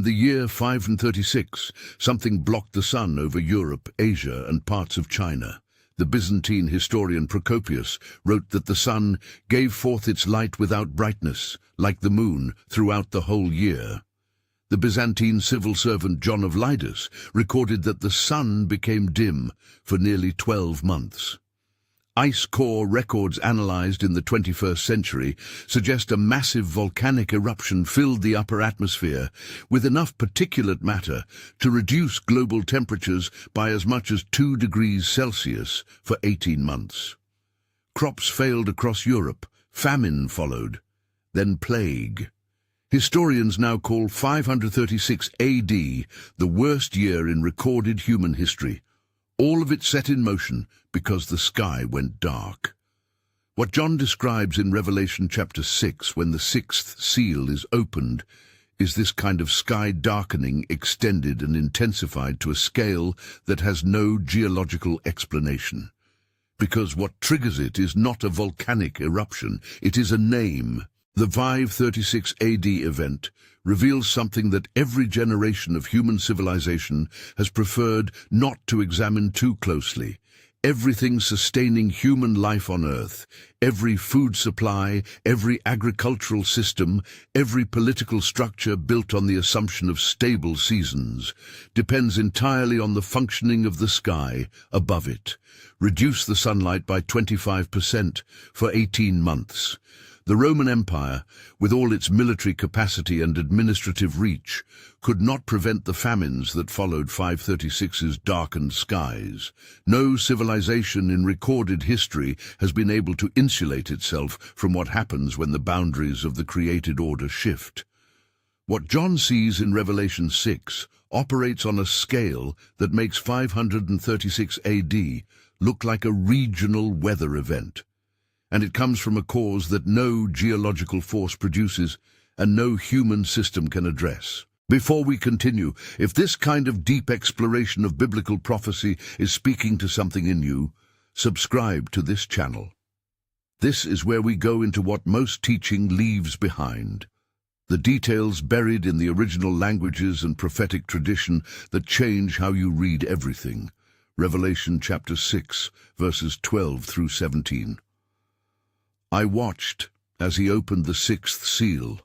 the year 536, something blocked the sun over Europe, Asia, and parts of China. The Byzantine historian Procopius wrote that the sun gave forth its light without brightness, like the moon, throughout the whole year. The Byzantine civil servant John of Lydus recorded that the sun became dim for nearly 12 months. Ice core records analyzed in the 21st century suggest a massive volcanic eruption filled the upper atmosphere with enough particulate matter to reduce global temperatures by as much as 2 degrees Celsius for 18 months. Crops failed across Europe, famine followed, then plague. Historians now call 536 AD the worst year in recorded human history. All of it set in motion because the sky went dark. What John describes in Revelation chapter 6 when the sixth seal is opened is this kind of sky darkening extended and intensified to a scale that has no geological explanation. Because what triggers it is not a volcanic eruption, it is a name. The 536 AD event reveals something that every generation of human civilization has preferred not to examine too closely. Everything sustaining human life on Earth, every food supply, every agricultural system, every political structure built on the assumption of stable seasons, depends entirely on the functioning of the sky above it. Reduce the sunlight by 25% for 18 months. The Roman Empire, with all its military capacity and administrative reach, could not prevent the famines that followed 536's darkened skies. No civilization in recorded history has been able to insulate itself from what happens when the boundaries of the created order shift. What John sees in Revelation 6 operates on a scale that makes 536 AD look like a regional weather event. And it comes from a cause that no geological force produces and no human system can address. Before we continue, if this kind of deep exploration of biblical prophecy is speaking to something in you, subscribe to this channel. This is where we go into what most teaching leaves behind. The details buried in the original languages and prophetic tradition that change how you read everything. Revelation chapter 6, verses 12 through 17. I watched as he opened the sixth seal.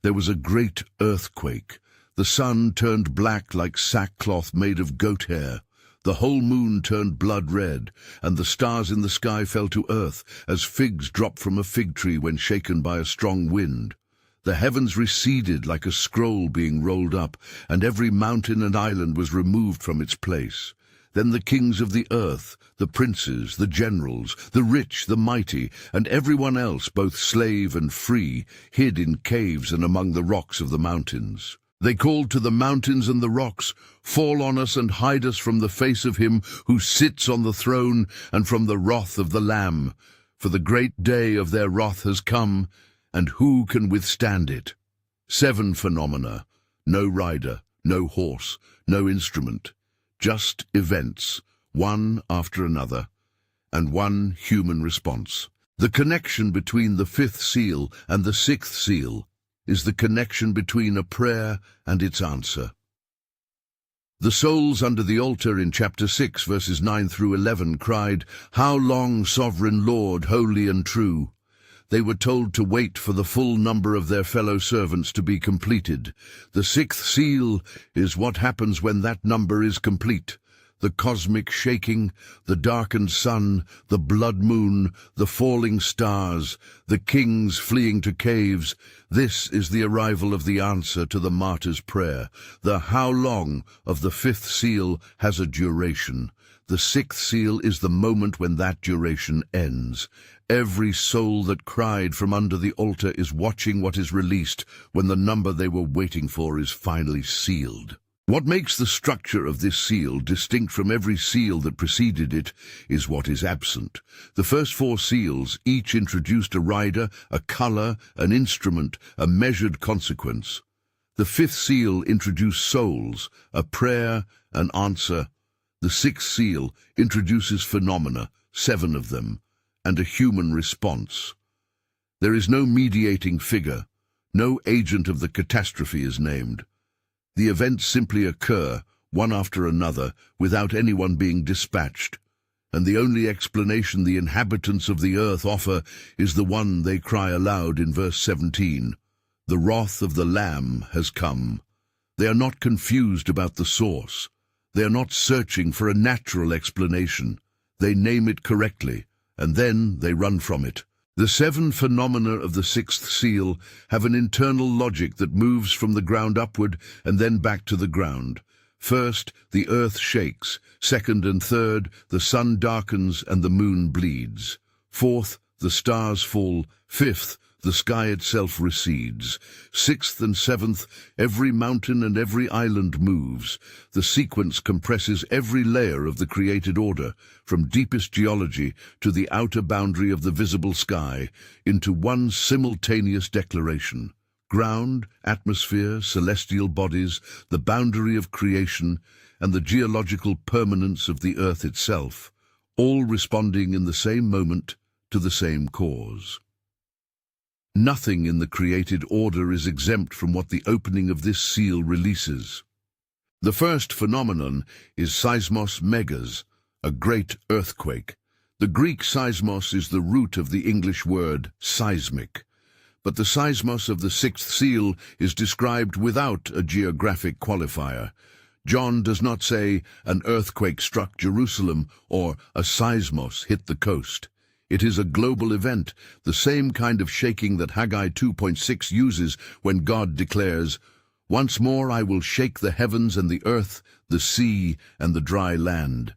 There was a great earthquake. The sun turned black like sackcloth made of goat hair. The whole moon turned blood red, and the stars in the sky fell to earth as figs drop from a fig tree when shaken by a strong wind. The heavens receded like a scroll being rolled up, and every mountain and island was removed from its place. Then the kings of the earth, the princes, the generals, the rich, the mighty, and everyone else, both slave and free, hid in caves and among the rocks of the mountains. They called to the mountains and the rocks, "Fall on us and hide us from the face of him who sits on the throne and from the wrath of the Lamb. For the great day of their wrath has come, and who can withstand it?" 7 phenomena, no rider, no horse, no instrument. Just events, one after another, and one human response. The connection between the fifth seal and the sixth seal is the connection between a prayer and its answer. The souls under the altar in chapter 6, verses 9 through 11 cried, "How long, sovereign Lord, holy and true?" They were told to wait for the full number of their fellow servants to be completed. The sixth seal is what happens when that number is complete. The cosmic shaking, the darkened sun, the blood moon, the falling stars, the kings fleeing to caves. This is the arrival of the answer to the martyr's prayer. The how long of the fifth seal has a duration. The sixth seal is the moment when that duration ends. Every soul that cried from under the altar is watching what is released when the number they were waiting for is finally sealed. What makes the structure of this seal distinct from every seal that preceded it is what is absent. The first 4 seals each introduced a rider, a color, an instrument, a measured consequence. The 5th seal introduced souls, a prayer, an answer. The 6th seal introduces phenomena, 7 of them, and a human response. There is no mediating figure. No agent of the catastrophe is named. The events simply occur, one after another, without anyone being dispatched, and the only explanation the inhabitants of the earth offer is the one they cry aloud in verse 17. The wrath of the Lamb has come. They are not confused about the source. They are not searching for a natural explanation. They name it correctly, and then they run from it. The seven phenomena of the sixth seal have an internal logic that moves from the ground upward and then back to the ground. First, the earth shakes. Second and third, the sun darkens and the moon bleeds. Fourth, the stars fall. Fifth, the sky itself recedes. Sixth and seventh, every mountain and every island moves. The sequence compresses every layer of the created order, from deepest geology to the outer boundary of the visible sky, into one simultaneous declaration. Ground, atmosphere, celestial bodies, the boundary of creation, and the geological permanence of the earth itself, all responding in the same moment to the same cause. Nothing in the created order is exempt from what the opening of this seal releases. The first phenomenon is seismos megas, a great earthquake. The Greek seismos is the root of the English word seismic, but the seismos of the sixth seal is described without a geographic qualifier. John does not say, an earthquake struck Jerusalem, or a seismos hit the coast. It is a global event, the same kind of shaking that Haggai 2.6 uses when God declares, "Once more I will shake the heavens and the earth, the sea and the dry land."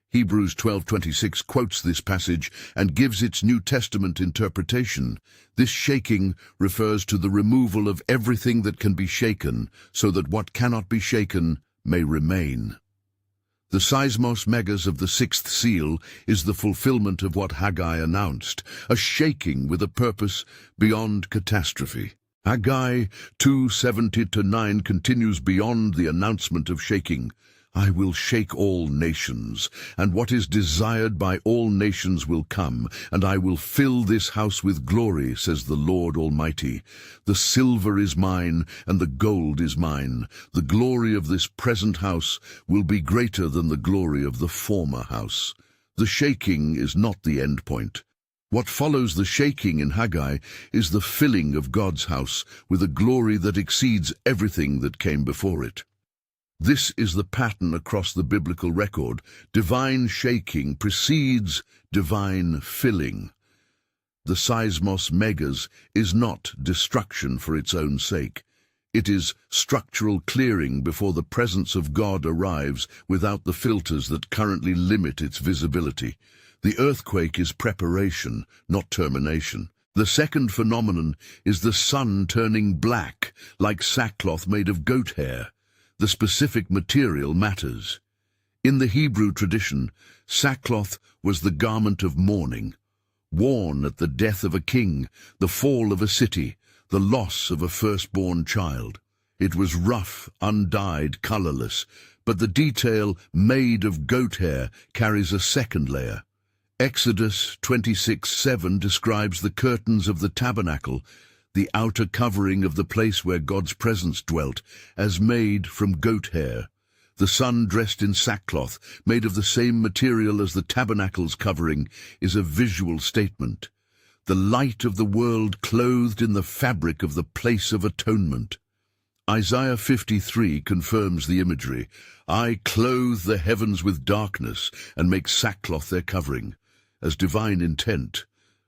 Hebrews 12:26 quotes this passage and gives its New Testament interpretation. This shaking refers to the removal of everything that can be shaken, so that what cannot be shaken may remain. The seismos megas of the sixth seal is the fulfillment of what Haggai announced, a shaking with a purpose beyond catastrophe. Haggai 2:7-9 continues beyond the announcement of shaking. I will shake all nations, and what is desired by all nations will come, and I will fill this house with glory, says the Lord Almighty. The silver is mine, and the gold is mine. The glory of this present house will be greater than the glory of the former house. The shaking is not the end point. What follows the shaking in Haggai is the filling of God's house with a glory that exceeds everything that came before it. This is the pattern across the biblical record. Divine shaking precedes divine filling. The seismos megas is not destruction for its own sake. It is structural clearing before the presence of God arrives without the filters that currently limit its visibility. The earthquake is preparation, not termination. The second phenomenon is the sun turning black, like sackcloth made of goat hair. The specific material matters. In the Hebrew tradition, sackcloth was the garment of mourning, worn at the death of a king, the fall of a city, the loss of a firstborn child. It was rough, undyed, colorless, but the detail made of goat hair carries a second layer. Exodus 26:7 describes the curtains of the tabernacle, the outer covering of the place where God's presence dwelt, as made from goat hair. The sun dressed in sackcloth, made of the same material as the tabernacle's covering, is a visual statement. The light of the world clothed in the fabric of the place of atonement. Isaiah 53 confirms the imagery. I clothe the heavens with darkness and make sackcloth their covering, as divine intent,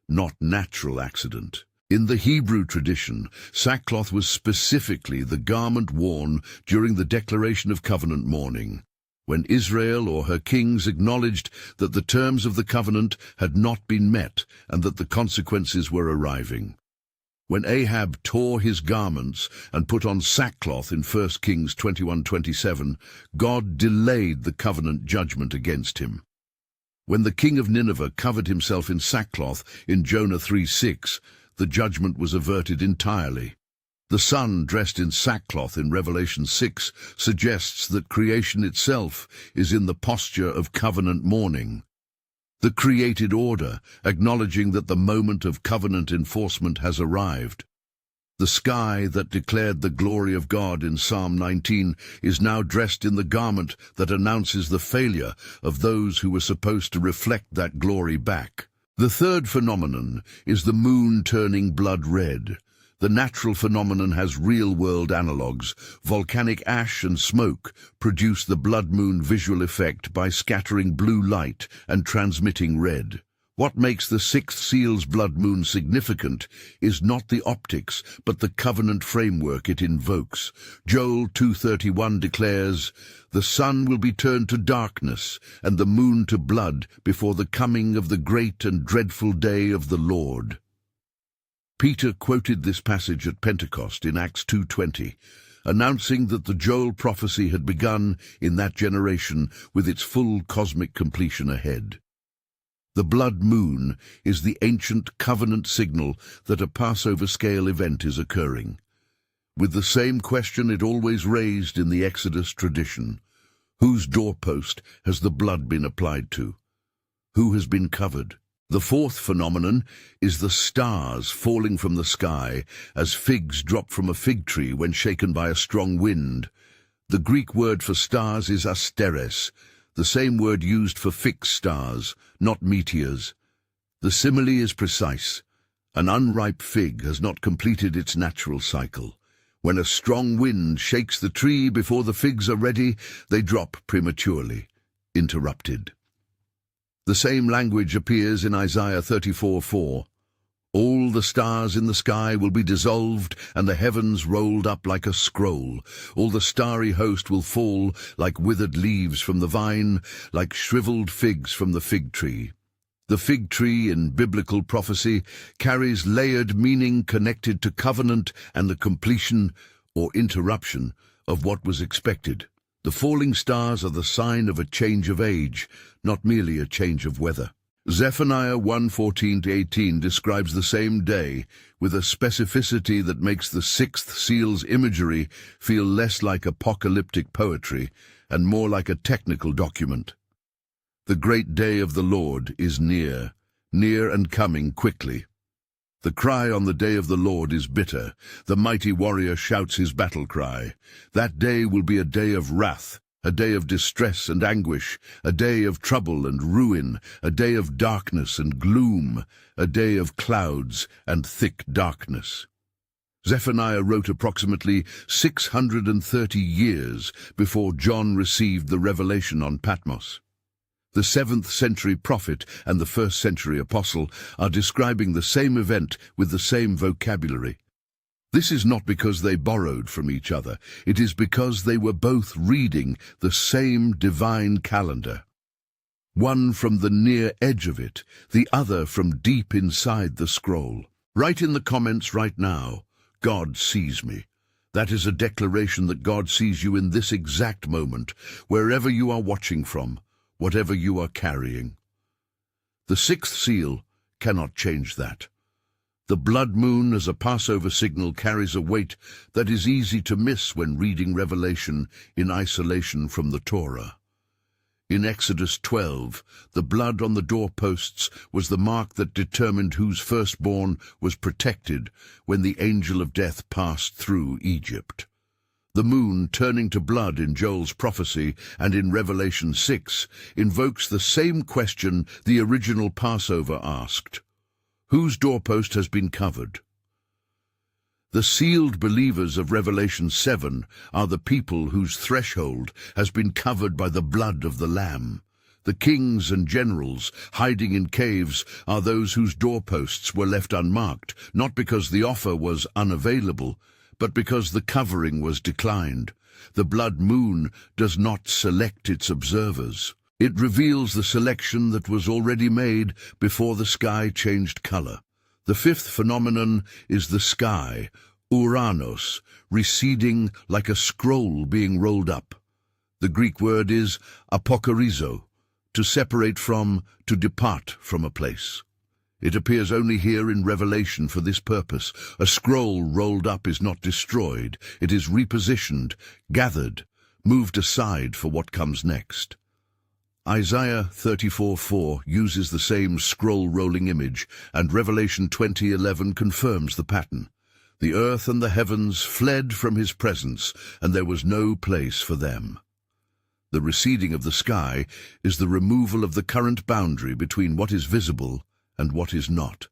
not natural accident. In the Hebrew tradition, sackcloth was specifically the garment worn during the declaration of covenant mourning, when Israel or her kings acknowledged that the terms of the covenant had not been met and that the consequences were arriving. When Ahab tore his garments and put on sackcloth in 1 Kings 21:27, God delayed the covenant judgment against him. When the king of Nineveh covered himself in sackcloth in Jonah 3:6, the judgment was averted entirely. The sun dressed in sackcloth in Revelation 6 suggests that creation itself is in the posture of covenant mourning. The created order, acknowledging that the moment of covenant enforcement has arrived. The sky that declared the glory of God in Psalm 19 is now dressed in the garment that announces the failure of those who were supposed to reflect that glory back. The third phenomenon is the moon turning blood red. The natural phenomenon has real-world analogues. Volcanic ash and smoke produce the blood moon visual effect by scattering blue light and transmitting red. What makes the sixth seal's blood moon significant is not the optics, but the covenant framework it invokes. Joel 2:31 declares, "The sun will be turned to darkness, and the moon to blood, before the coming of the great and dreadful day of the Lord." Peter quoted this passage at Pentecost in Acts 2:20, announcing that the Joel prophecy had begun in that generation with its full cosmic completion ahead. The blood moon is the ancient covenant signal that a Passover-scale event is occurring. With the same question it always raised in the Exodus tradition: whose doorpost has the blood been applied to? Who has been covered? The fourth phenomenon is the stars falling from the sky as figs drop from a fig tree when shaken by a strong wind. The Greek word for stars is asteres, the same word used for fixed stars, not meteors. The simile is precise. An unripe fig has not completed its natural cycle. When a strong wind shakes the tree before the figs are ready, they drop prematurely, interrupted. The same language appears in Isaiah 34:4. All the stars in the sky will be dissolved, and the heavens rolled up like a scroll. All the starry host will fall like withered leaves from the vine, like shriveled figs from the fig tree. The fig tree in biblical prophecy carries layered meaning connected to covenant and the completion or interruption of what was expected. The falling stars are the sign of a change of age, not merely a change of weather. Zephaniah 1:14-18 describes the same day with a specificity that makes the sixth seal's imagery feel less like apocalyptic poetry and more like a technical document. The great day of the Lord is near and coming quickly. The cry on the day of the Lord is bitter. The mighty warrior shouts his battle cry. That day will be a day of wrath, a day of distress and anguish, a day of trouble and ruin, a day of darkness and gloom, a day of clouds and thick darkness. Zephaniah wrote approximately 630 years before John received the revelation on Patmos. The 7th century prophet and the 1st century apostle are describing the same event with the same vocabulary. This is not because they borrowed from each other. It is because they were both reading the same divine calendar. One from the near edge of it, the other from deep inside the scroll. Write in the comments right now, "God sees me." That is a declaration that God sees you in this exact moment, wherever you are watching from, whatever you are carrying. The sixth seal cannot change that. The blood moon as a Passover signal carries a weight that is easy to miss when reading Revelation in isolation from the Torah. In Exodus 12, the blood on the doorposts was the mark that determined whose firstborn was protected when the angel of death passed through Egypt. The moon turning to blood in Joel's prophecy and in Revelation 6 invokes the same question the original Passover asked: whose doorpost has been covered? The sealed believers of Revelation 7 are the people whose threshold has been covered by the blood of the Lamb. The kings and generals hiding in caves are those whose doorposts were left unmarked, not because the offer was unavailable, but because the covering was declined. The blood moon does not select its observers. It reveals the selection that was already made before the sky changed color. The fifth phenomenon is the sky, Uranos, receding like a scroll being rolled up. The Greek word is apokarizo, to separate from, to depart from a place. It appears only here in Revelation for this purpose. A scroll rolled up is not destroyed. It is repositioned, gathered, moved aside for what comes next. Isaiah 34:4 uses the same scroll-rolling image, and Revelation 20:11 confirms the pattern. The earth and the heavens fled from his presence, and there was no place for them. The receding of the sky is the removal of the current boundary between what is visible and what is not.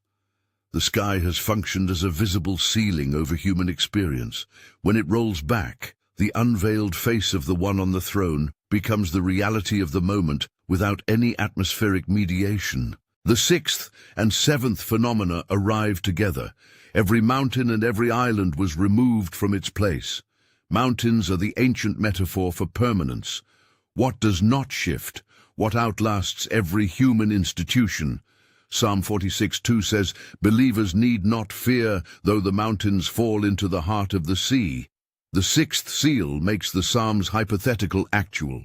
The sky has functioned as a visible ceiling over human experience. When it rolls back, the unveiled face of the one on the throne becomes the reality of the moment without any atmospheric mediation. The sixth and seventh phenomena arrived together. Every mountain and every island was removed from its place. Mountains are the ancient metaphor for permanence. What does not shift, what outlasts every human institution. Psalm 46:2 says, "Believers need not fear, though the mountains fall into the heart of the sea." The sixth seal makes the Psalms hypothetical actual.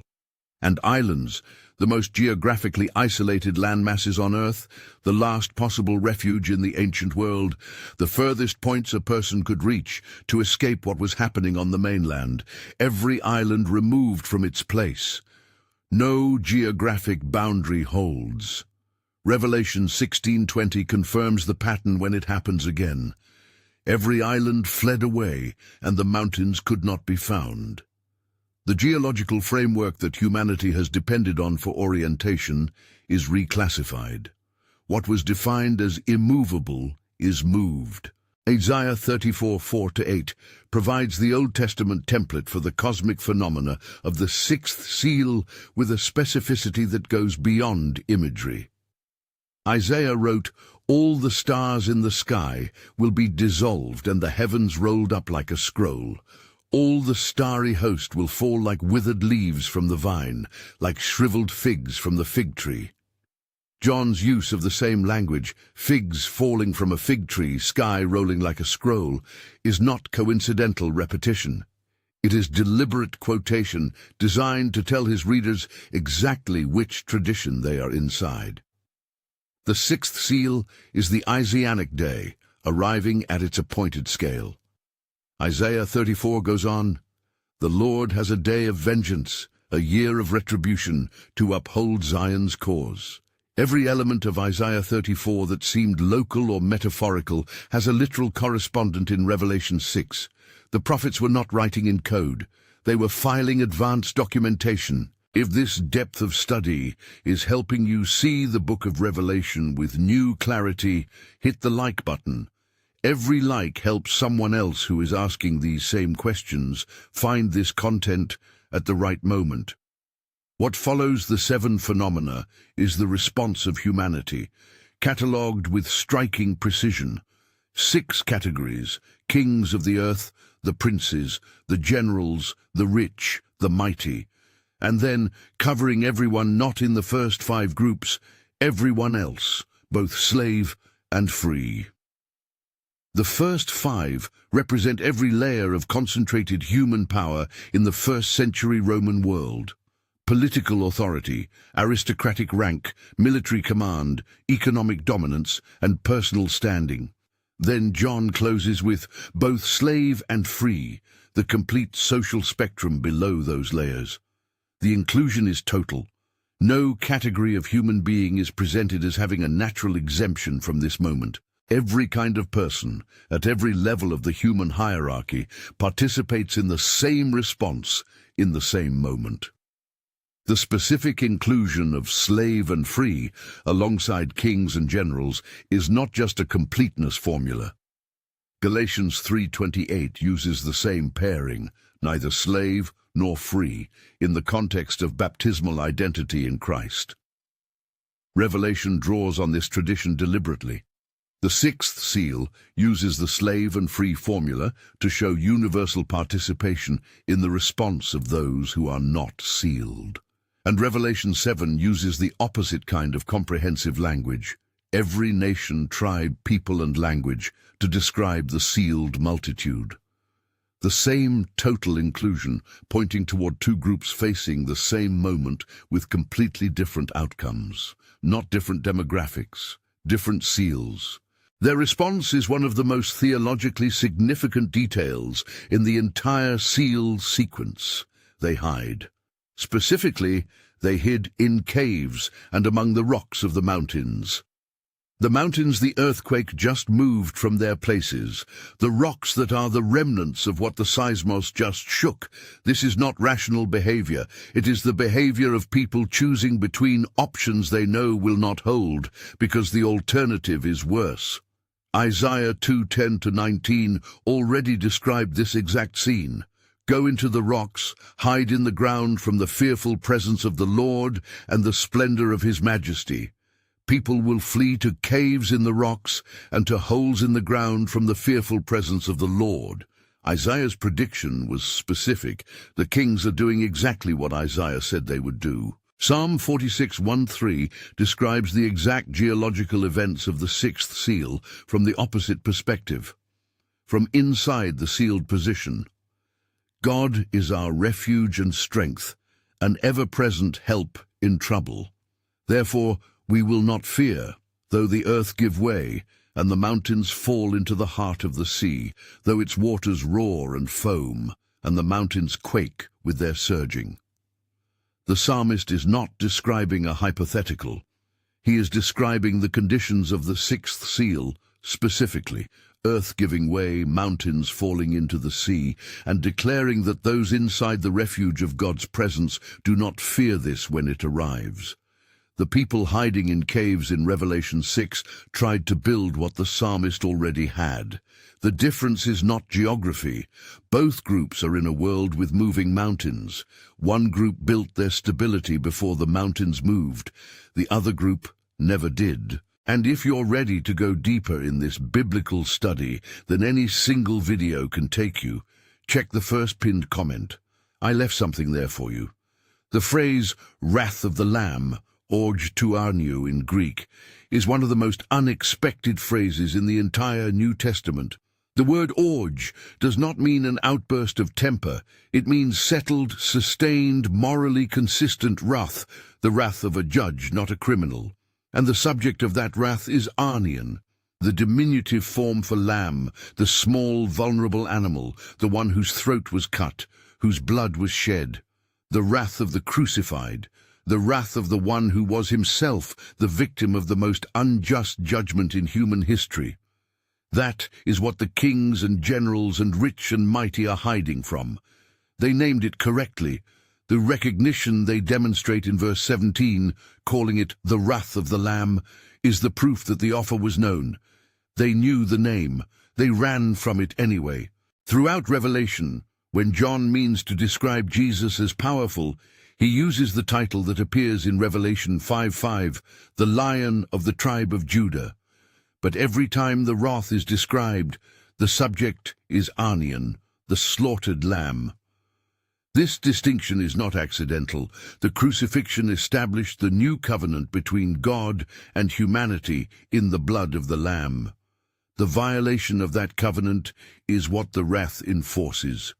And islands, the most geographically isolated landmasses on Earth, the last possible refuge in the ancient world, the furthest points a person could reach to escape what was happening on the mainland, every island removed from its place. No geographic boundary holds. Revelation 16:20 confirms the pattern when it happens again. Every island fled away, and the mountains could not be found. The geological framework that humanity has depended on for orientation is reclassified. What was defined as immovable is moved. Isaiah 34:4-8 provides the Old Testament template for the cosmic phenomena of the sixth seal with a specificity that goes beyond imagery. Isaiah wrote, "All the stars in the sky will be dissolved and the heavens rolled up like a scroll. All the starry host will fall like withered leaves from the vine, like shriveled figs from the fig tree." John's use of the same language, figs falling from a fig tree, sky rolling like a scroll, is not coincidental repetition. It is deliberate quotation designed to tell his readers exactly which tradition they are inside. The sixth seal is the Isaianic day, arriving at its appointed scale. Isaiah 34 goes on, "The Lord has a day of vengeance, a year of retribution, to uphold Zion's cause." Every element of Isaiah 34 that seemed local or metaphorical has a literal correspondent in Revelation 6. The prophets were not writing in code. They were filing advanced documentation. If this depth of study is helping you see the book of Revelation with new clarity, hit the like button. Every like helps someone else who is asking these same questions find this content at the right moment. What follows the seven phenomena is the response of humanity, catalogued with striking precision. 6 categories: kings of the earth, the princes, the generals, the rich, the mighty, and then, covering everyone not in the first 5 groups, everyone else, both slave and free. The first 5 represent every layer of concentrated human power in the first-century Roman world. Political authority, aristocratic rank, military command, economic dominance, and personal standing. Then John closes with both slave and free, the complete social spectrum below those layers. The inclusion is total. No category of human being is presented as having a natural exemption from this moment. Every kind of person, at every level of the human hierarchy, participates in the same response, in the same moment. The specific inclusion of slave and free, alongside kings and generals, is not just a completeness formula. Galatians 3:28 uses the same pairing, neither slave nor free, in the context of baptismal identity in Christ. Revelation draws on this tradition deliberately. The sixth seal uses the slave and free formula to show universal participation in the response of those who are not sealed. And Revelation 7 uses the opposite kind of comprehensive language, every nation, tribe, people, and language, to describe the sealed multitude. The same total inclusion, pointing toward 2 groups facing the same moment with completely different outcomes, not different demographics, different seals. Their response is one of the most theologically significant details in the entire seal sequence. They hide. Specifically, they hid in caves and among the rocks of the mountains. The mountains the earthquake just moved from their places, the rocks that are the remnants of what the seismos just shook. This is not rational behavior. It is the behavior of people choosing between options they know will not hold, because the alternative is worse. Isaiah 2:10-19 already described this exact scene. Go into the rocks, hide in the ground from the fearful presence of the Lord and the splendor of his majesty. People will flee to caves in the rocks and to holes in the ground from the fearful presence of the Lord. Isaiah's prediction was specific. The kings are doing exactly what Isaiah said they would do. Psalm 46:1-3 describes the exact geological events of the sixth seal from the opposite perspective, from inside the sealed position. God is our refuge and strength, an ever-present help in trouble. Therefore, we will not fear, though the earth give way, and the mountains fall into the heart of the sea, though its waters roar and foam, and the mountains quake with their surging. The psalmist is not describing a hypothetical. He is describing the conditions of the sixth seal, specifically, earth giving way, mountains falling into the sea, and declaring that those inside the refuge of God's presence do not fear this when it arrives. The people hiding in caves in Revelation 6 tried to build what the psalmist already had. The difference is not geography. Both groups are in a world with moving mountains. One group built their stability before the mountains moved. The other group never did. And if you're ready to go deeper in this biblical study than any single video can take you, check the first pinned comment. I left something there for you. The phrase, wrath of the Lamb, orge tu arniou in Greek, is one of the most unexpected phrases in the entire New Testament. The word orge does not mean an outburst of temper. It means settled, sustained, morally consistent wrath, the wrath of a judge, not a criminal. And the subject of that wrath is arnion, the diminutive form for lamb, the small, vulnerable animal, the one whose throat was cut, whose blood was shed. The wrath of the crucified, the wrath of the one who was himself the victim of the most unjust judgment in human history. That is what the kings and generals and rich and mighty are hiding from. They named it correctly. The recognition they demonstrate in verse 17, calling it the wrath of the Lamb, is the proof that the offer was known. They knew the name. They ran from it anyway. Throughout Revelation, when John means to describe Jesus as powerful, he uses the title that appears in Revelation 5:5, the Lion of the tribe of Judah. But every time the wrath is described, the subject is Arnion, the slaughtered lamb. This distinction is not accidental. The crucifixion established the new covenant between God and humanity in the blood of the Lamb. The violation of that covenant is what the wrath enforces.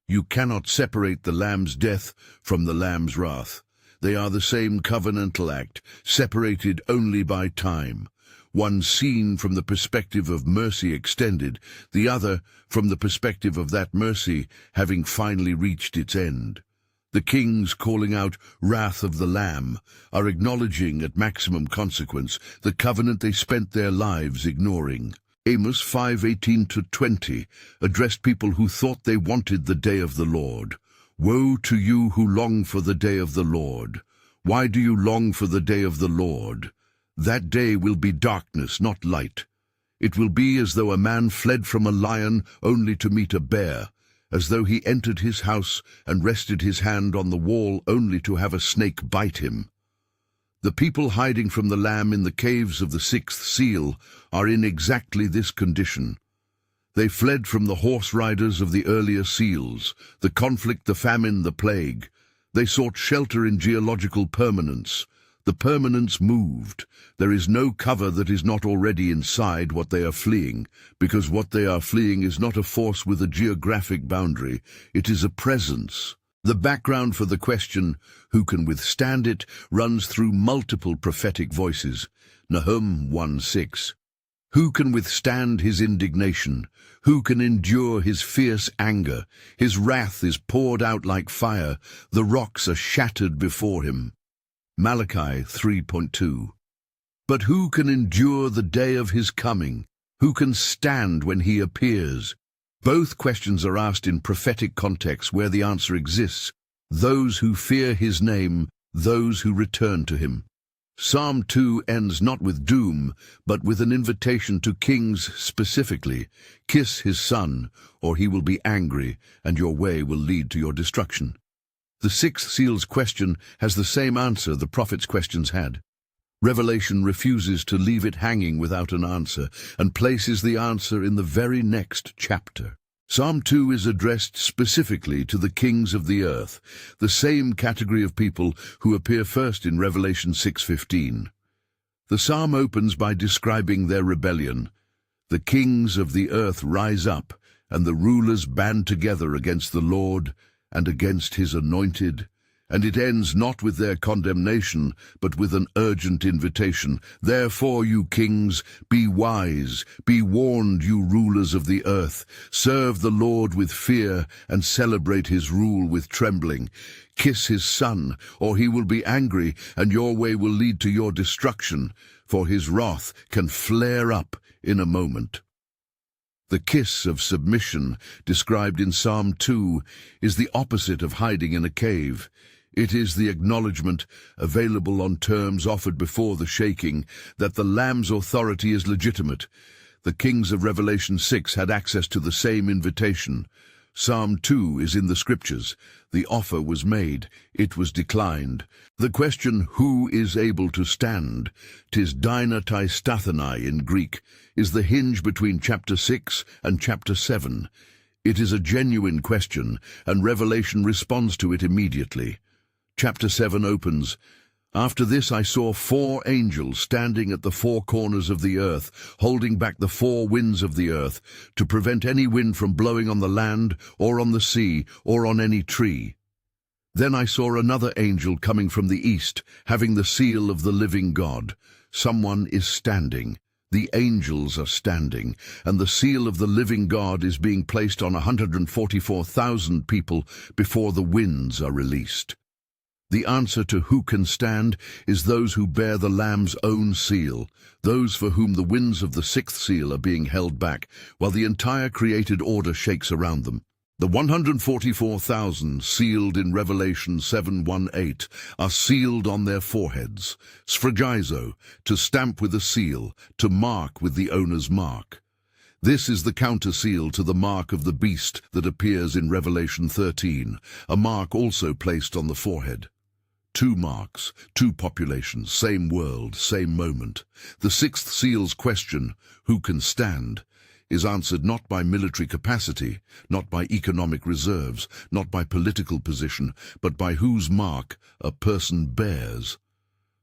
You cannot separate the Lamb's death from the Lamb's wrath. They are the same covenantal act, separated only by time. One seen from the perspective of mercy extended, the other from the perspective of that mercy having finally reached its end. The kings calling out wrath of the Lamb are acknowledging at maximum consequence the covenant they spent their lives ignoring. Amos 5:18-20 addressed people who thought they wanted the day of the Lord. Woe to you who long for the day of the Lord. Why do you long for the day of the Lord? That day will be darkness, not light. It will be as though a man fled from a lion only to meet a bear, as though he entered his house and rested his hand on the wall only to have a snake bite him. The people hiding from the Lamb in the caves of the sixth seal are in exactly this condition. They fled from the horse riders of the earlier seals, the conflict, the famine, the plague. They sought shelter in geological permanence. The permanence moved. There is no cover that is not already inside what they are fleeing, because what they are fleeing is not a force with a geographic boundary. It is a presence. The background for the question, who can withstand it, runs through multiple prophetic voices. Nahum 1:6. Who can withstand his indignation? Who can endure his fierce anger? His wrath is poured out like fire. The rocks are shattered before him. Malachi 3:2. But who can endure the day of his coming? Who can stand when he appears? Both questions are asked in prophetic contexts where the answer exists: those who fear his name, those who return to him. Psalm 2 ends not with doom, but with an invitation to kings specifically. Kiss his son, or he will be angry, and your way will lead to your destruction. The sixth seal's question has the same answer the prophet's questions had. Revelation refuses to leave it hanging without an answer, and places the answer in the very next chapter. Psalm 2 is addressed specifically to the kings of the earth, the same category of people who appear first in Revelation 6:15. The psalm opens by describing their rebellion. The kings of the earth rise up, and the rulers band together against the Lord and against his anointed. And it ends not with their condemnation, but with an urgent invitation. Therefore, you kings, be wise, be warned, you rulers of the earth. Serve the Lord with fear, and celebrate his rule with trembling. Kiss his son, or he will be angry, and your way will lead to your destruction, for his wrath can flare up in a moment. The kiss of submission, described in Psalm 2, is the opposite of hiding in a cave. It is the acknowledgement, available on terms offered before the shaking, that the Lamb's authority is legitimate. The kings of Revelation 6 had access to the same invitation. Psalm 2 is in the Scriptures. The offer was made, it was declined. The question, who is able to stand, tis dyna tai stathanai in Greek, is the hinge between chapter 6 and chapter 7. It is a genuine question, and Revelation responds to it immediately. Chapter 7 opens, "After this I saw 4 angels standing at the 4 corners of the earth, holding back the 4 winds of the earth, to prevent any wind from blowing on the land, or on the sea, or on any tree. Then I saw another angel coming from the east, having the seal of the living God." Someone is standing. The angels are standing, and the seal of the living God is being placed on 144,000 people before the winds are released. The answer to who can stand is those who bear the Lamb's own seal, those for whom the winds of the 6th seal are being held back, while the entire created order shakes around them. The 144,000 sealed in Revelation 7:1-8 are sealed on their foreheads, sphragizo, to stamp with a seal, to mark with the owner's mark. This is the counter-seal to the mark of the beast that appears in Revelation 13, a mark also placed on the forehead. 2 marks, 2 populations, same world, same moment. The 6th seal's question, who can stand, is answered not by military capacity, not by economic reserves, not by political position, but by whose mark a person bears.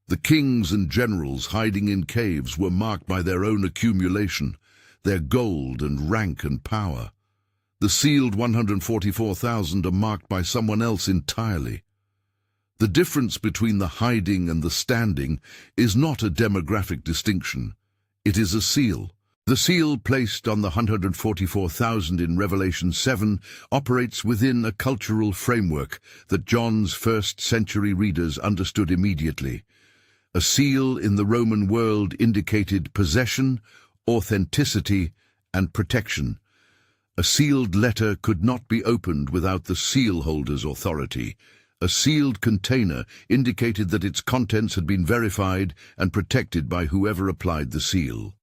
The kings and generals hiding in caves were marked by their own accumulation, their gold and rank and power. The sealed 144,000 are marked by someone else entirely. The difference between the hiding and the standing is not a demographic distinction. It is a seal. The seal placed on the 144,000 in Revelation 7 operates within a cultural framework that John's first-century readers understood immediately. A seal in the Roman world indicated possession, authenticity, and protection. A sealed letter could not be opened without the seal holder's authority. A sealed container indicated that its contents had been verified and protected by whoever applied the seal.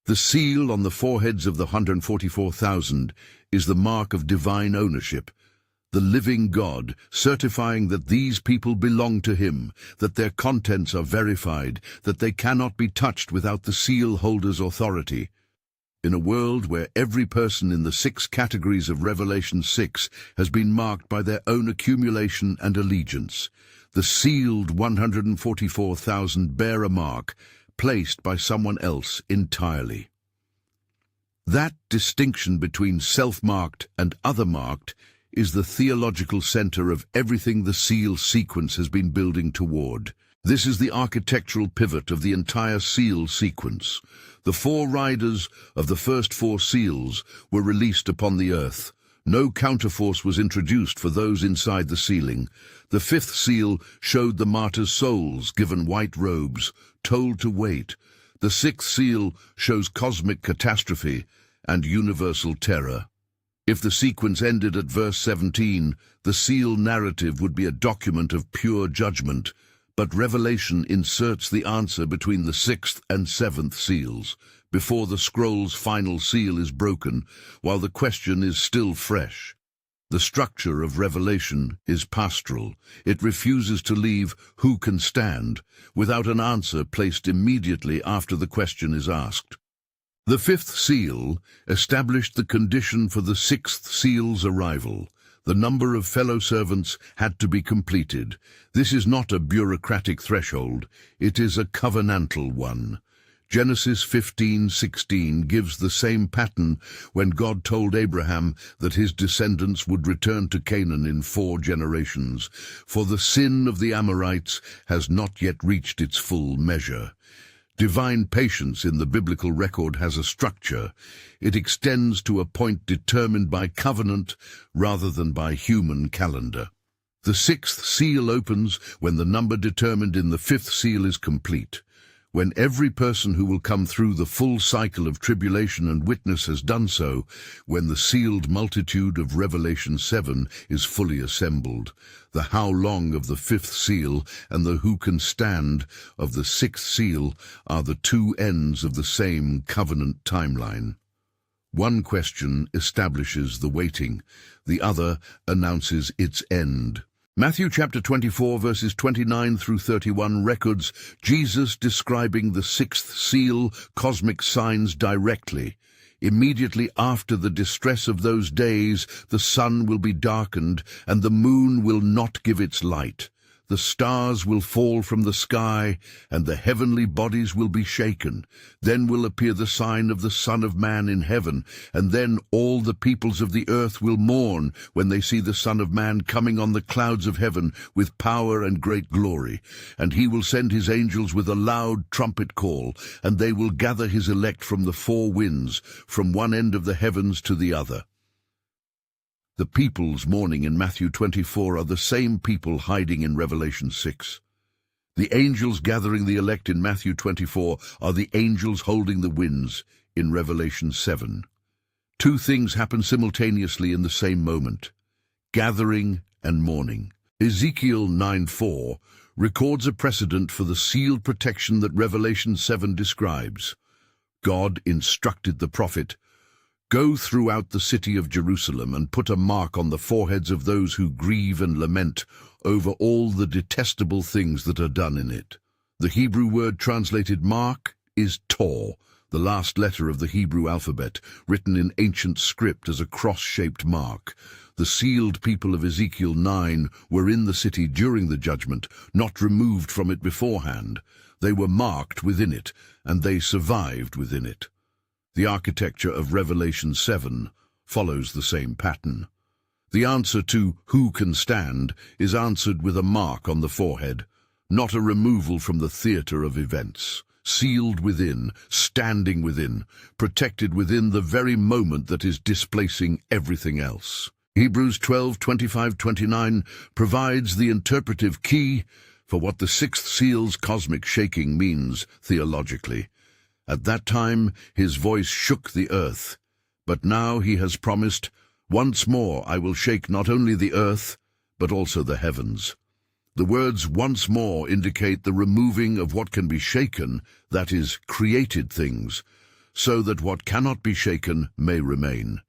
The seal on the foreheads of the 144,000 is the mark of divine ownership, the living God certifying that these people belong to him, that their contents are verified, that they cannot be touched without the seal holder's authority. In a world where every person in the 6 categories of Revelation 6 has been marked by their own accumulation and allegiance, the sealed 144,000 bear a mark placed by someone else entirely. That distinction between self-marked and other-marked is the theological center of everything the seal sequence has been building toward. This is the architectural pivot of the entire seal sequence. The 4 riders of the first 4 seals were released upon the earth, No counterforce was introduced for those inside the ceiling. The fifth seal showed the martyrs' souls given white robes, told to wait. The sixth seal shows cosmic catastrophe and universal terror. If the sequence ended at verse 17, the seal narrative would be a document of pure judgment, but Revelation inserts the answer between the sixth and seventh seals, before the scroll's final seal is broken, while the question is still fresh. The structure of Revelation is pastoral. It refuses to leave "who can stand" without an answer placed immediately after the question is asked. The fifth seal established the condition for the sixth seal's arrival. The number of fellow servants had to be completed. This is not a bureaucratic threshold, it is a covenantal one. Genesis 15:16 gives the same pattern when God told Abraham that his descendants would return to Canaan in 4 generations, for the sin of the Amorites has not yet reached its full measure. Divine patience in the biblical record has a structure. It extends to a point determined by covenant rather than by human calendar. The sixth seal opens when the number determined in the fifth seal is complete. When every person who will come through the full cycle of tribulation and witness has done so, when the sealed multitude of Revelation 7 is fully assembled, the how long of the fifth seal and the who can stand of the sixth seal are the two ends of the same covenant timeline. One question establishes the waiting, the other announces its end. Matthew chapter 24 verses 29 through 31 records Jesus describing the sixth seal cosmic signs directly. Immediately after the distress of those days, the sun will be darkened, and the moon will not give its light. The stars will fall from the sky, and the heavenly bodies will be shaken. Then will appear the sign of the Son of Man in heaven, and then all the peoples of the earth will mourn when they see the Son of Man coming on the clouds of heaven with power and great glory. And he will send his angels with a loud trumpet call, and they will gather his elect from the 4 winds, from one end of the heavens to the other. The peoples mourning in Matthew 24 are the same people hiding in Revelation 6. The angels gathering the elect in Matthew 24 are the angels holding the winds in Revelation 7. 2 things happen simultaneously in the same moment: gathering and mourning. Ezekiel 9:4 records a precedent for the sealed protection that Revelation 7 describes. God instructed the prophet, "Go throughout the city of Jerusalem and put a mark on the foreheads of those who grieve and lament over all the detestable things that are done in it." The Hebrew word translated mark is tor, the last letter of the Hebrew alphabet, written in ancient script as a cross-shaped mark. The sealed people of Ezekiel 9 were in the city during the judgment, not removed from it beforehand. They were marked within it, and they survived within it. The architecture of Revelation 7 follows the same pattern. The answer to "who can stand" is answered with a mark on the forehead, not a removal from the theater of events. Sealed within, standing within, protected within the very moment that is displacing everything else. Hebrews 12:25-29 provides the interpretive key for what the sixth seal's cosmic shaking means theologically. At that time his voice shook the earth, but now he has promised, "Once more I will shake not only the earth, but also the heavens." The words "once more" indicate the removing of what can be shaken, that is, created things, so that what cannot be shaken may remain.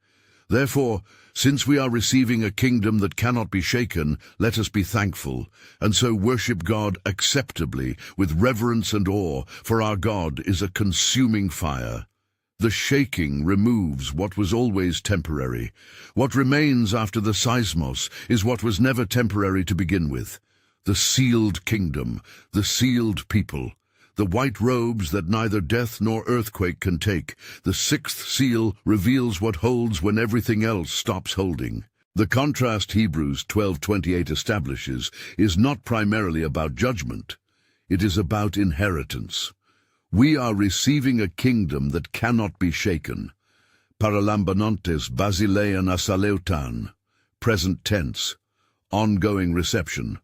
Therefore, since we are receiving a kingdom that cannot be shaken, let us be thankful, and so worship God acceptably, with reverence and awe, for our God is a consuming fire. The shaking removes what was always temporary. What remains after the seismos is what was never temporary to begin with: the sealed kingdom, the sealed people, the white robes that neither death nor earthquake can take. The sixth seal reveals what holds when everything else stops holding. The contrast Hebrews 12:28 establishes is not primarily about judgment. It is about inheritance. We are receiving a kingdom that cannot be shaken. Paralambonontes basilean asaleutan, present tense, ongoing reception.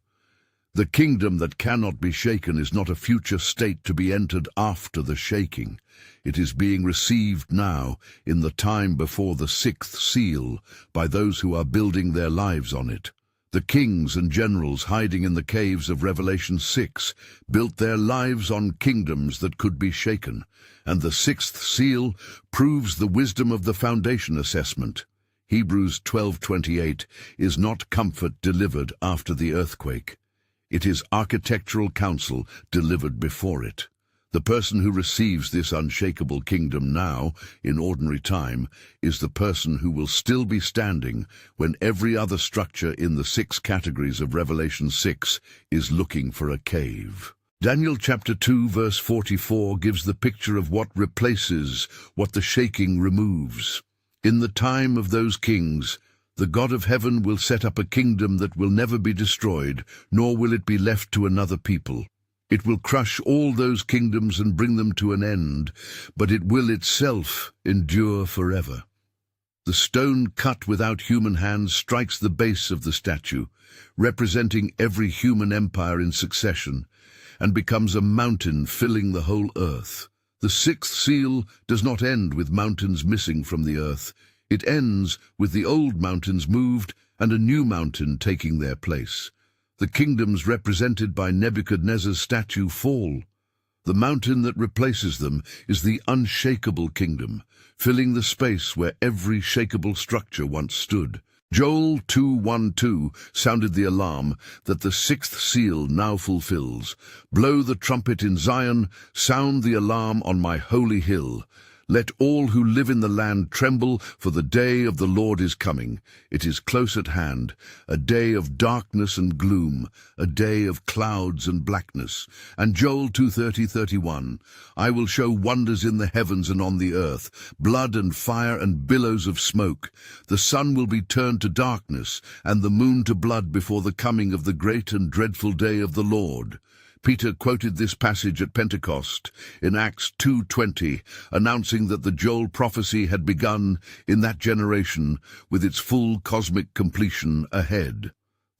The kingdom that cannot be shaken is not a future state to be entered after the shaking. It is being received now, in the time before the sixth seal, by those who are building their lives on it. The kings and generals hiding in the caves of Revelation 6 built their lives on kingdoms that could be shaken, and the sixth seal proves the wisdom of the foundation assessment. Hebrews 12:28 is not comfort delivered after the earthquake. It is architectural counsel delivered before it. The person who receives this unshakable kingdom now, in ordinary time, is the person who will still be standing when every other structure in the 6 categories of Revelation 6 is looking for a cave. Daniel chapter 2 verse 44 gives the picture of what replaces what the shaking removes. In the time of those kings, the God of heaven will set up a kingdom that will never be destroyed, nor will it be left to another people. It will crush all those kingdoms and bring them to an end, but it will itself endure forever. The stone cut without human hands strikes the base of the statue, representing every human empire in succession, and becomes a mountain filling the whole earth. The sixth seal does not end with mountains missing from the earth. It ends with the old mountains moved and a new mountain taking their place. The kingdoms represented by Nebuchadnezzar's statue fall. The mountain that replaces them is the unshakable kingdom, filling the space where every shakeable structure once stood. Joel 2:1-2 sounded the alarm that the sixth seal now fulfills. Blow the trumpet in Zion, sound the alarm on my holy hill. Let all who live in the land tremble, for the day of the Lord is coming. It is close at hand, a day of darkness and gloom, a day of clouds and blackness. And Joel 2:30-31, I will show wonders in the heavens and on the earth, blood and fire and billows of smoke. The sun will be turned to darkness, and the moon to blood before the coming of the great and dreadful day of the Lord. Peter quoted this passage at Pentecost in Acts 2:20, announcing that the Joel prophecy had begun in that generation with its full cosmic completion ahead.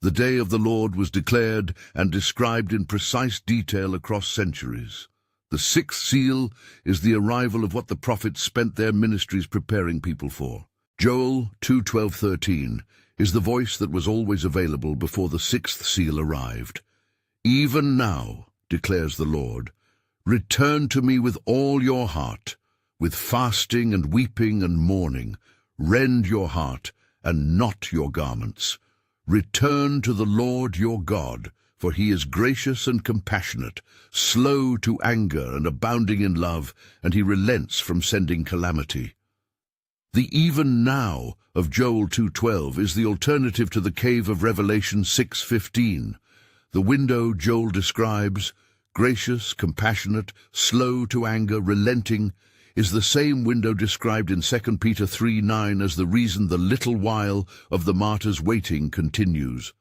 The day of the Lord was declared and described in precise detail across centuries. The sixth seal is the arrival of what the prophets spent their ministries preparing people for. Joel 2:12-13 is the voice that was always available before the sixth seal arrived. Even now, declares the Lord, return to me with all your heart, with fasting and weeping and mourning. Rend your heart and not your garments. Return to the Lord your God, for he is gracious and compassionate, slow to anger and abounding in love, and he relents from sending calamity. The even now of Joel 2:12 is the alternative to the cave of Revelation 6:15. The window Joel describes, gracious, compassionate, slow to anger, relenting, is the same window described in 2 Peter 3:9 as the reason the little while of the martyr's waiting continues.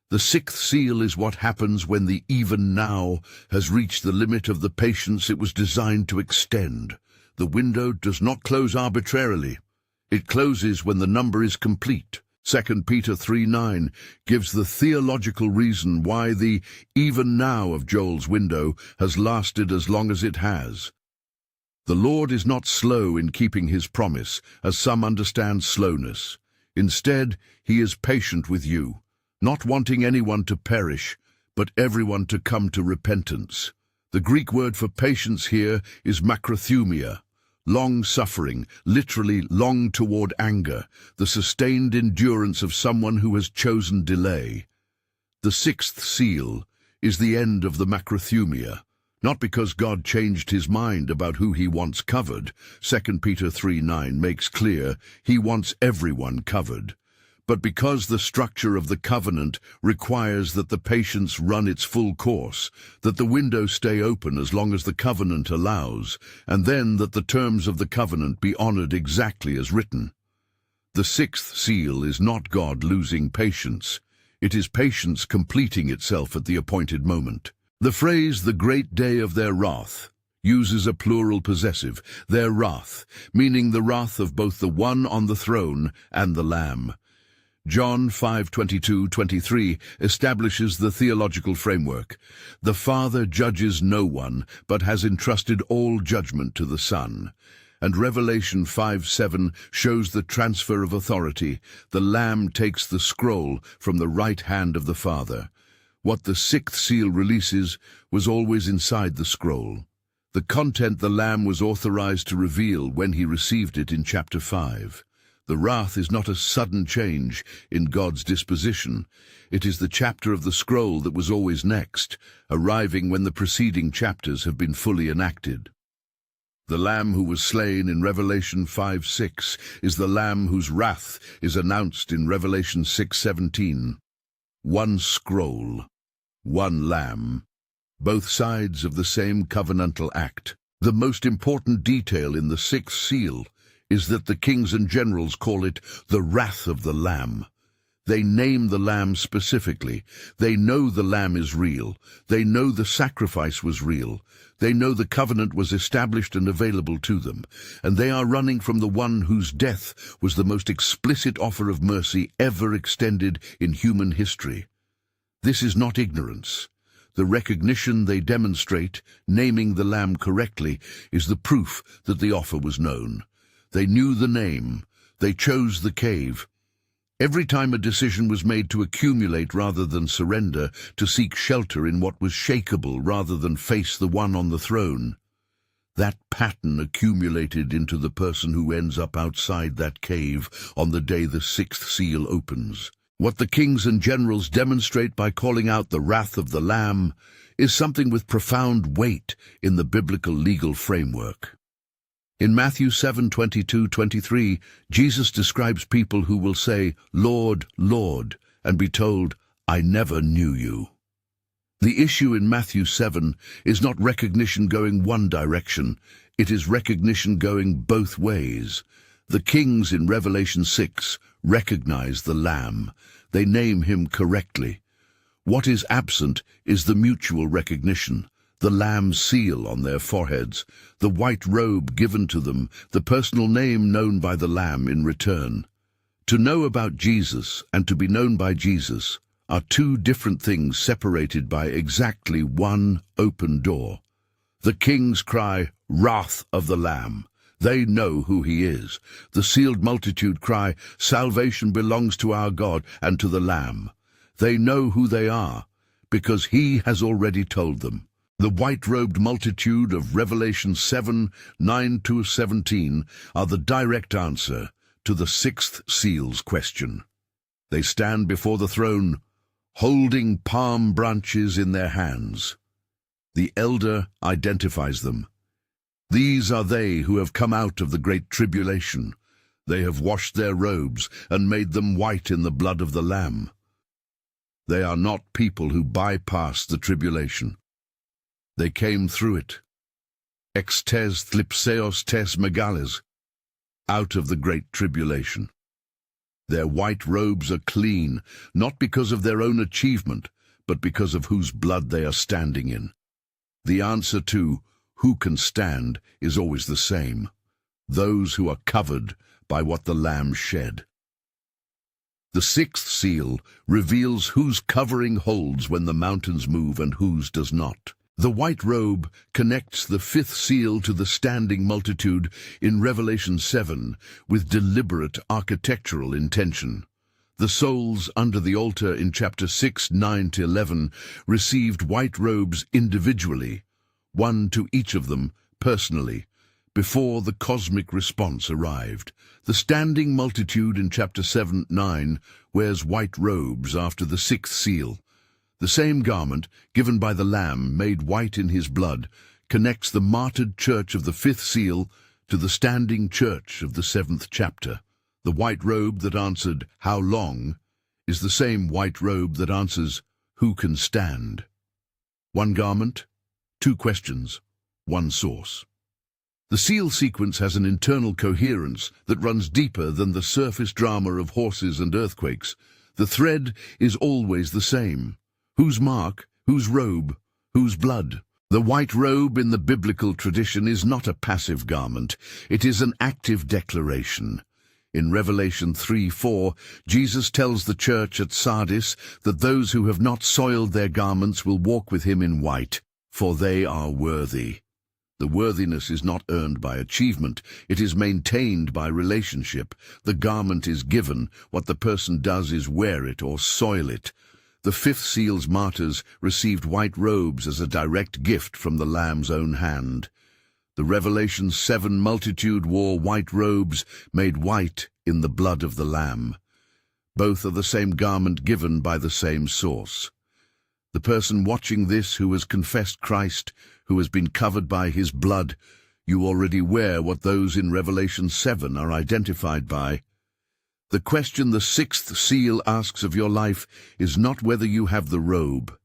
The sixth seal is what happens when the even now has reached the limit of the patience it was designed to extend. The window does not close arbitrarily. It closes when the number is complete. 2 Peter 3:9 gives the theological reason why the even now of Joel's window has lasted as long as it has. The Lord is not slow in keeping his promise, as some understand slowness. Instead, he is patient with you, not wanting anyone to perish, but everyone to come to repentance. The Greek word for patience here is makrothumia, long-suffering, literally long toward anger, the sustained endurance of someone who has chosen delay. The sixth seal is the end of the makrothumia, not because God changed his mind about who he wants covered. 2 Peter 3:9 makes clear he wants everyone covered, but because the structure of the covenant requires that the patience run its full course, that the window stay open as long as the covenant allows, and then that the terms of the covenant be honored exactly as written. The sixth seal is not God losing patience. It is patience completing itself at the appointed moment. The phrase, the great day of their wrath, uses a plural possessive, their wrath, meaning the wrath of both the one on the throne and the Lamb. John 5:22-23 establishes the theological framework. The Father judges no one, but has entrusted all judgment to the Son. And Revelation 5:7 shows the transfer of authority. The Lamb takes the scroll from the right hand of the Father. What the sixth seal releases was always inside the scroll. The content the Lamb was authorized to reveal when he received it in chapter 5. The wrath is not a sudden change in God's disposition. It is the chapter of the scroll that was always next, arriving when the preceding chapters have been fully enacted. The Lamb who was slain in Revelation 5:6 is the Lamb whose wrath is announced in Revelation 6:17. One scroll, one Lamb, both sides of the same covenantal act. The most important detail in the sixth seal is that the kings and generals call it the wrath of the Lamb. They name the Lamb specifically. They know the Lamb is real. They know the sacrifice was real. They know the covenant was established and available to them. And they are running from the one whose death was the most explicit offer of mercy ever extended in human history. This is not ignorance. The recognition they demonstrate, naming the Lamb correctly, is the proof that the offer was known. They knew the name. They chose the cave. Every time a decision was made to accumulate rather than surrender, to seek shelter in what was shakeable rather than face the one on the throne, that pattern accumulated into the person who ends up outside that cave on the day the sixth seal opens. What the kings and generals demonstrate by calling out the wrath of the Lamb is something with profound weight in the biblical legal framework. In Matthew 7:22-23, Jesus describes people who will say, "Lord, Lord," and be told, "I never knew you." The issue in Matthew 7 is not recognition going one direction, it is recognition going both ways. The kings in Revelation 6 recognize the Lamb. They name him correctly. What is absent is the mutual recognition. The Lamb's seal on their foreheads, the white robe given to them, the personal name known by the Lamb in return. To know about Jesus and to be known by Jesus are two different things separated by exactly one open door. The kings cry, "Wrath of the Lamb." They know who he is. The sealed multitude cry, "Salvation belongs to our God and to the Lamb." They know who they are because he has already told them. The white-robed multitude of Revelation 7:9-17 are the direct answer to the sixth seal's question. They stand before the throne, holding palm branches in their hands. The elder identifies them. These are they who have come out of the great tribulation. They have washed their robes and made them white in the blood of the Lamb. They are not people who bypass the tribulation. They came through it. Ex tes thlipseos tes megales, out of the great tribulation. Their white robes are clean, not because of their own achievement, but because of whose blood they are standing in. The answer to who can stand is always the same: those who are covered by what the Lamb shed. The sixth seal reveals whose covering holds when the mountains move and whose does not. The white robe connects the fifth seal to the standing multitude in Revelation 7 with deliberate architectural intention. The souls under the altar in chapter 6:9-11 received white robes individually, one to each of them personally, before the cosmic response arrived. The standing multitude in chapter 7:9 wears white robes after the sixth seal. The same garment, given by the Lamb, made white in his blood, connects the martyred church of the fifth seal to the standing church of the seventh chapter. The white robe that answered, "How long?" is the same white robe that answers, "Who can stand?" One garment, two questions, one source. The seal sequence has an internal coherence that runs deeper than the surface drama of horses and earthquakes. The thread is always the same. Whose mark, whose robe, whose blood? The white robe in the biblical tradition is not a passive garment, it is an active declaration. In Revelation 3:4, Jesus tells the church at Sardis that those who have not soiled their garments will walk with him in white, for they are worthy. The worthiness is not earned by achievement, it is maintained by relationship. The garment is given, what the person does is wear it or soil it. The fifth seal's martyrs received white robes as a direct gift from the Lamb's own hand. The Revelation 7 multitude wore white robes made white in the blood of the Lamb. Both are the same garment given by the same source. The person watching this who has confessed Christ, who has been covered by his blood, you already wear what those in Revelation 7 are identified by. The question the sixth seal asks of your life is not whether you have the robe.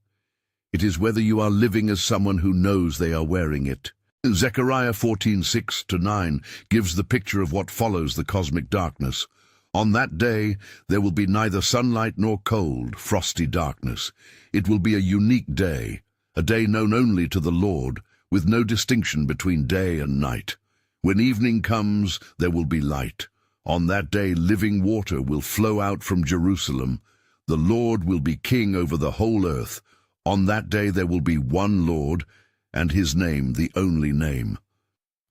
It is whether you are living as someone who knows they are wearing it. Zechariah 14:6-9 gives the picture of what follows the cosmic darkness. On that day there will be neither sunlight nor cold, frosty darkness. It will be a unique day, a day known only to the Lord, with no distinction between day and night. When evening comes, there will be light. On that day living water will flow out from Jerusalem. The Lord will be king over the whole earth. On that day there will be one Lord, and his name the only name.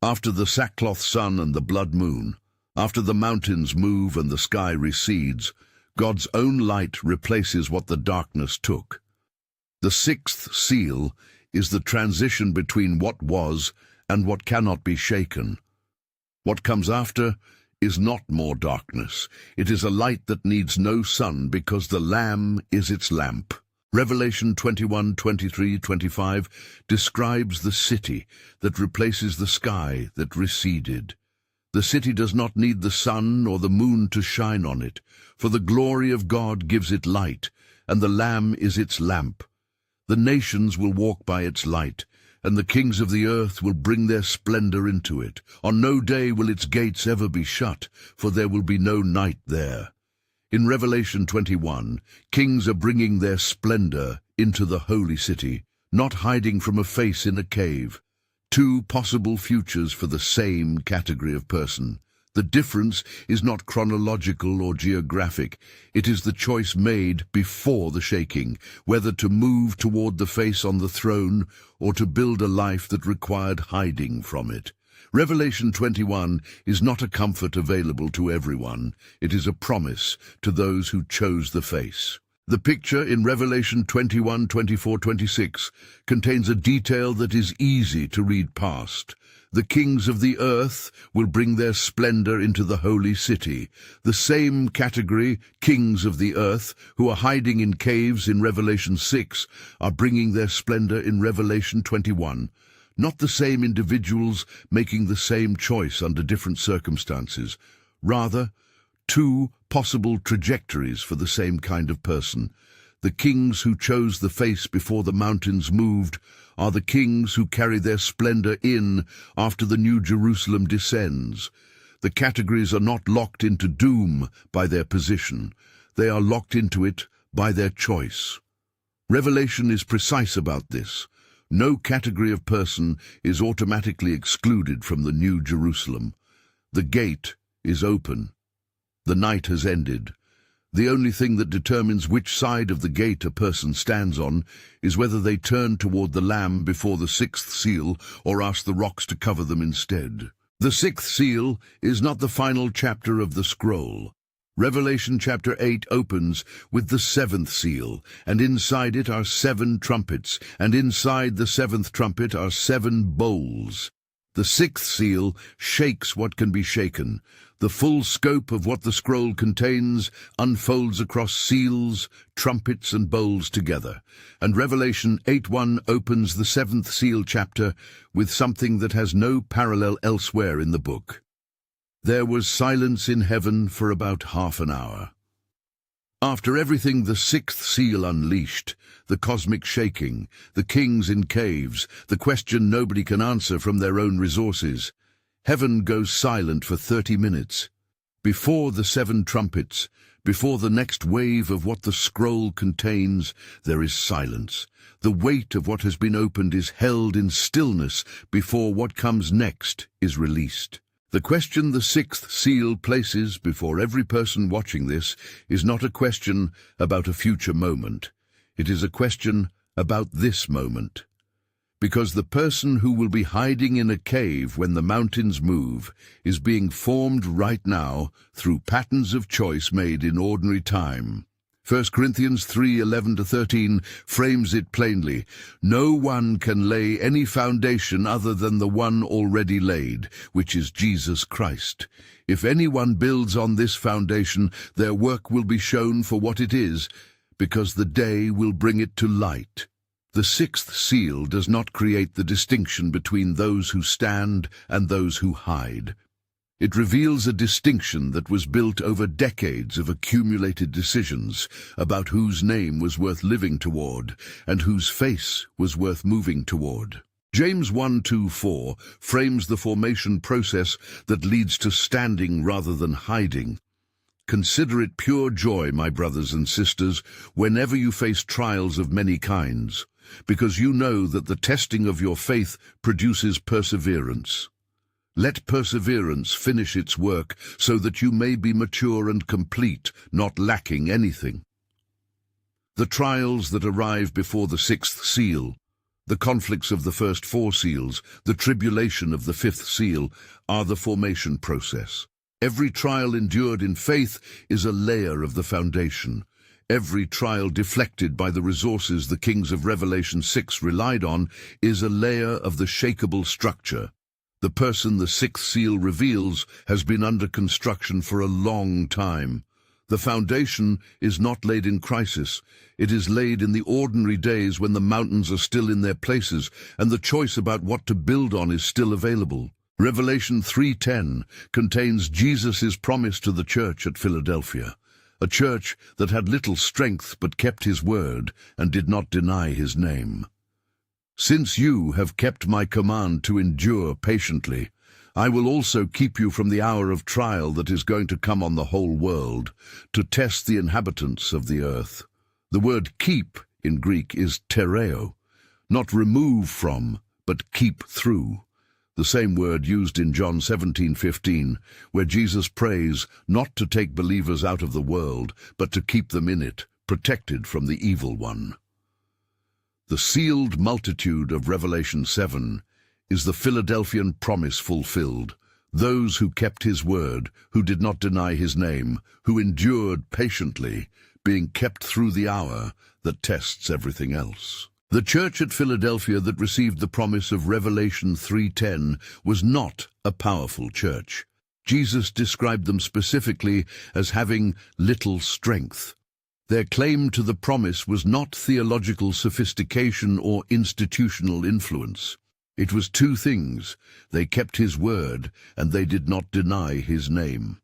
After the sackcloth sun and the blood moon, after the mountains move and the sky recedes, God's own light replaces what the darkness took. The sixth seal is the transition between what was and what cannot be shaken. What comes after is not more darkness. It is a light that needs no sun because the Lamb is its lamp. Revelation 21:23-25 describes the city that replaces the sky that receded. The city does not need the sun or the moon to shine on it, for the glory of God gives it light, and the Lamb is its lamp. The nations will walk by its light, and the kings of the earth will bring their splendor into it. On no day will its gates ever be shut, for there will be no night there. In Revelation 21, kings are bringing their splendor into the holy city, not hiding from a face in a cave. Two possible futures for the same category of person. The difference is not chronological or geographic. It is the choice made before the shaking, whether to move toward the face on the throne or to build a life that required hiding from it. Revelation 21 is not a comfort available to everyone. It is a promise to those who chose the face. The picture in Revelation 21:24-26 contains a detail that is easy to read past. The kings of the earth will bring their splendor into the holy city. The same category, kings of the earth, who are hiding in caves in Revelation 6, are bringing their splendor in Revelation 21. Not the same individuals making the same choice under different circumstances. Rather, two possible trajectories for the same kind of person. The kings who chose the face before the mountains moved are the kings who carry their splendor in after the New Jerusalem descends. The categories are not locked into doom by their position. They are locked into it by their choice. Revelation is precise about this. No category of person is automatically excluded from the New Jerusalem. The gate is open. The night has ended. The only thing that determines which side of the gate a person stands on is whether they turn toward the Lamb before the sixth seal or ask the rocks to cover them instead. The sixth seal is not the final chapter of the scroll. Revelation chapter 8 opens with the seventh seal, and inside it are 7 trumpets, and inside the seventh trumpet are 7 bowls. The sixth seal shakes what can be shaken. The full scope of what the scroll contains unfolds across seals, trumpets, and bowls together. And Revelation 8:1 opens the seventh seal chapter with something that has no parallel elsewhere in the book. There was silence in heaven for about half an hour. After everything the sixth seal unleashed, the cosmic shaking, the kings in caves, the question nobody can answer from their own resources, heaven goes silent for 30 minutes. Before the 7 trumpets, Before the next wave of what the scroll contains, there is silence. The weight of what has been opened is held in stillness before what comes next is released. The question the sixth seal places before every person watching this is not a question about a future moment. It is a question about this moment. Because the person who will be hiding in a cave when the mountains move is being formed right now through patterns of choice made in ordinary time. 1 Corinthians 3:11-13 frames it plainly. No one can lay any foundation other than the one already laid, which is Jesus Christ. If anyone builds on this foundation, their work will be shown for what it is, because the day will bring it to light. The sixth seal does not create the distinction between those who stand and those who hide. It reveals a distinction that was built over decades of accumulated decisions about whose name was worth living toward and whose face was worth moving toward. James 1:2-4 frames the formation process that leads to standing rather than hiding. Consider it pure joy, my brothers and sisters, whenever you face trials of many kinds, because you know that the testing of your faith produces perseverance. Let perseverance finish its work so that you may be mature and complete, not lacking anything. The trials that arrive before the sixth seal, the conflicts of the first four seals, the tribulation of the fifth seal, are the formation process. Every trial endured in faith is a layer of the foundation. Every trial deflected by the resources the kings of Revelation 6 relied on is a layer of the shakable structure. The person the sixth seal reveals has been under construction for a long time. The foundation is not laid in crisis. It is laid in the ordinary days when the mountains are still in their places and the choice about what to build on is still available. Revelation 3:10 contains Jesus' promise to the church at Philadelphia, a church that had little strength but kept his word and did not deny his name. Since you have kept my command to endure patiently, I will also keep you from the hour of trial that is going to come on the whole world, to test the inhabitants of the earth. The word keep in Greek is tereo, not remove from, but keep through. The same word used in John 17:15, where Jesus prays not to take believers out of the world, but to keep them in it, protected from the evil one. The sealed multitude of Revelation 7 is the Philadelphian promise fulfilled, those who kept his word, who did not deny his name, who endured patiently, being kept through the hour that tests everything else. The church at Philadelphia that received the promise of Revelation 3:10 was not a powerful church. Jesus described them specifically as having little strength. Their claim to the promise was not theological sophistication or institutional influence. It was two things: they kept his word, and they did not deny his name.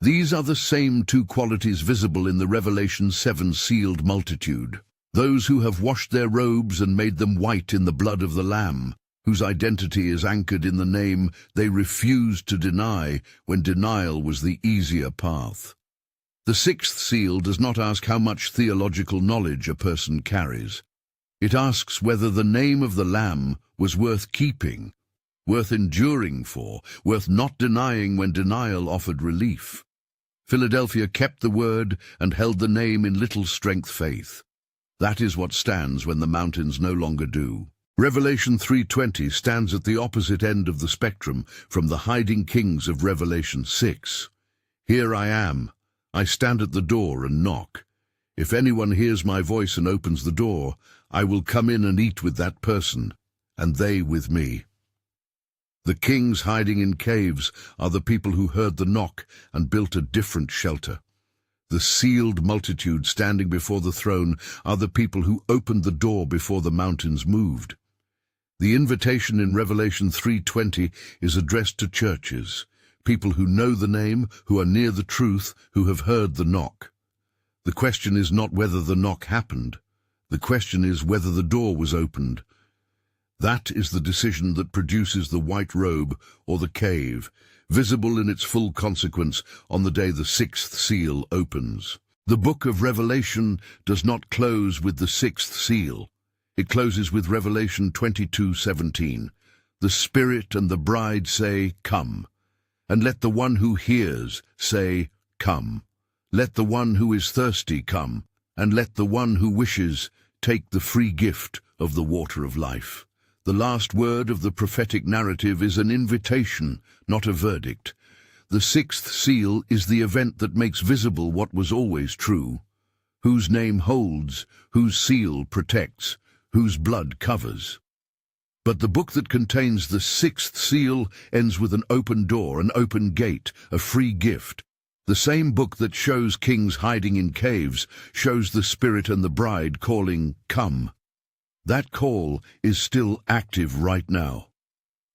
These are the same two qualities visible in the Revelation 7 sealed multitude. Those who have washed their robes and made them white in the blood of the Lamb, whose identity is anchored in the name they refused to deny when denial was the easier path. The sixth seal does not ask how much theological knowledge a person carries. It asks whether the name of the Lamb was worth keeping, worth enduring for, worth not denying when denial offered relief. Philadelphia kept the word and held the name in little strength faith. That is what stands when the mountains no longer do. Revelation 3:20 stands at the opposite end of the spectrum from the hiding kings of Revelation 6. Here I am. I stand at the door and knock. If anyone hears my voice and opens the door, I will come in and eat with that person, and they with me. The kings hiding in caves are the people who heard the knock and built a different shelter. The sealed multitude standing before the throne are the people who opened the door before the mountains moved. The invitation in Revelation 3:20 is addressed to churches, people who know the name, who are near the truth, who have heard the knock. The question is not whether the knock happened. The question is whether the door was opened. That is the decision that produces the white robe or the cave, visible in its full consequence on the day the sixth seal opens. The book of Revelation does not close with the sixth seal. It closes with Revelation 22:17. The Spirit and the bride say, "Come." And let the one who hears say, "Come." Let the one who is thirsty come, and let the one who wishes take the free gift of the water of life. The last word of the prophetic narrative is an invitation, not a verdict. The sixth seal is the event that makes visible what was always true, whose name holds, whose seal protects, whose blood covers. But the book that contains the sixth seal ends with an open door, an open gate, a free gift. The same book that shows kings hiding in caves shows the Spirit and the bride calling, "Come." That call is still active right now.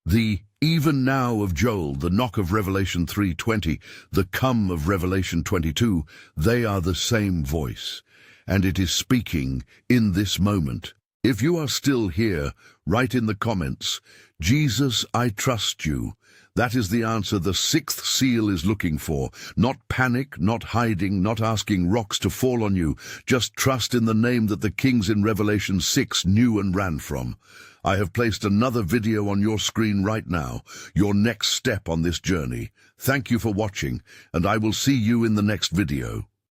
The "even now" of Joel, the knock of Revelation 3:20, the "come" of Revelation 22, they are the same voice, and it is speaking in this moment. If you are still here, write in the comments, "Jesus, I trust you." That is the answer the sixth seal is looking for. Not panic, not hiding, not asking rocks to fall on you. Just trust in the name that the kings in Revelation 6 knew and ran from. I have placed another video on your screen right now, your next step on this journey. Thank you for watching, and I will see you in the next video.